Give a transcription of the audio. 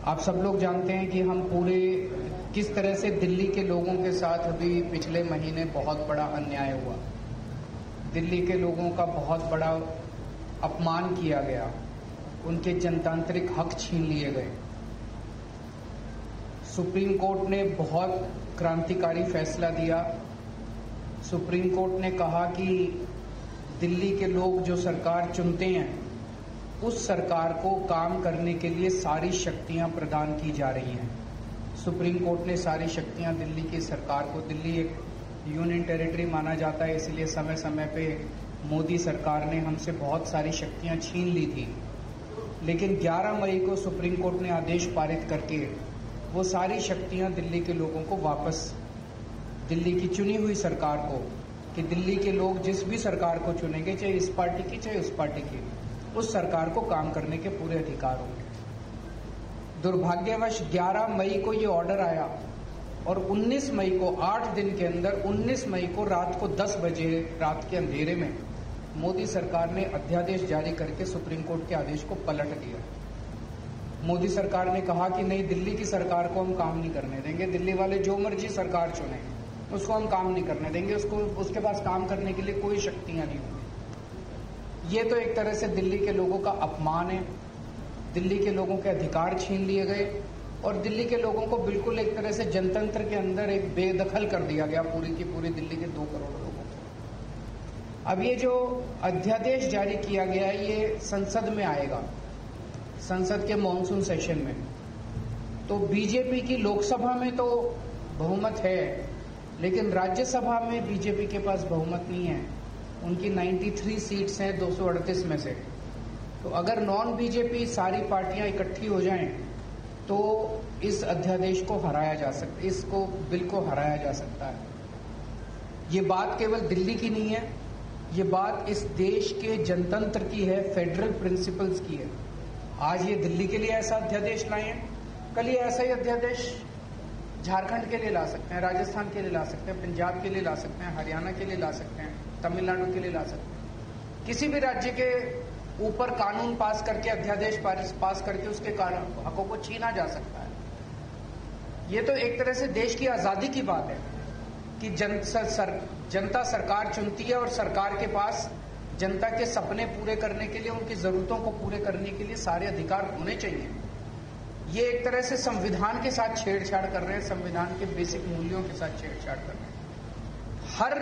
आप सब लोग जानते हैं कि हम पूरे किस तरह से दिल्ली के लोगों के साथ अभी पिछले महीने बहुत बड़ा अन्याय हुआ। दिल्ली के लोगों का बहुत बड़ा अपमान किया गया, उनके जनतांत्रिक हक छीन लिए गए। सुप्रीम कोर्ट ने बहुत क्रांतिकारी फैसला दिया। सुप्रीम कोर्ट ने कहा कि दिल्ली के लोग जो सरकार चुनते हैं उस सरकार को काम करने के लिए सारी शक्तियां प्रदान की जा रही हैं। सुप्रीम कोर्ट ने सारी शक्तियां दिल्ली की सरकार को, दिल्ली एक यूनियन टेरिटरी माना जाता है, इसलिए समय समय पे मोदी सरकार ने हमसे बहुत सारी शक्तियां छीन ली थी। लेकिन 11 मई को सुप्रीम कोर्ट ने आदेश पारित करके वो सारी शक्तियां दिल्ली के लोगों को वापस, दिल्ली की चुनी हुई सरकार को, कि दिल्ली के लोग जिस भी सरकार को चुनेंगे, चाहे इस पार्टी की चाहे उस पार्टी की, उस सरकार को काम करने के पूरे अधिकार होंगे। दुर्भाग्यवश 11 मई को ये ऑर्डर आया और 19 मई को, 8 दिन के अंदर 19 मई को रात को 10 बजे, रात के अंधेरे में मोदी सरकार ने अध्यादेश जारी करके सुप्रीम कोर्ट के आदेश को पलट दिया। मोदी सरकार ने कहा कि नहीं, दिल्ली की सरकार को हम काम नहीं करने देंगे, दिल्ली वाले जो मर्जी सरकार चुने उसको हम काम नहीं करने देंगे, उसके पास काम करने के लिए कोई शक्तियां नहीं होंगी। ये तो एक तरह से दिल्ली के लोगों का अपमान है। दिल्ली के लोगों के अधिकार छीन लिए गए और दिल्ली के लोगों को बिल्कुल एक तरह से जनतंत्र के अंदर एक बेदखल कर दिया गया, पूरी की पूरी दिल्ली के 2 करोड़ लोगों को। अब ये जो अध्यादेश जारी किया गया है ये संसद में आएगा, संसद के मॉनसून सेशन में। तो बीजेपी की लोकसभा में तो बहुमत है, लेकिन राज्यसभा में बीजेपी के पास बहुमत नहीं है। उनकी 93 सीट्स हैं 238 में से। तो अगर नॉन बीजेपी सारी पार्टियां इकट्ठी हो जाएं तो इस अध्यादेश को हराया जा सकता है, इसको बिल को हराया जा सकता है। ये बात केवल दिल्ली की नहीं है, ये बात इस देश के जनतंत्र की है, फेडरल प्रिंसिपल्स की है। आज ये दिल्ली के लिए ऐसा अध्यादेश लाए हैं, कल ये ऐसा ही अध्यादेश झारखंड के लिए ला सकते हैं, राजस्थान के लिए ला सकते हैं, पंजाब के लिए ला सकते हैं, हरियाणा के लिए ला सकते हैं, तमिलनाडु के लिए ला सकते हैं। किसी भी राज्य के ऊपर कानून पास करके, अध्यादेश पास करके उसके हकों को छीना जा सकता है। ये तो एक तरह से देश की आजादी की बात है कि जनता सरकार चुनती है और सरकार के पास जनता के सपने पूरे करने के लिए, उनकी जरूरतों को पूरे करने के लिए सारे अधिकार होने चाहिए। ये एक तरह से संविधान के साथ छेड़छाड़ कर रहे हैं, संविधान के बेसिक मूल्यों के साथ छेड़छाड़ कर रहे हैं। हर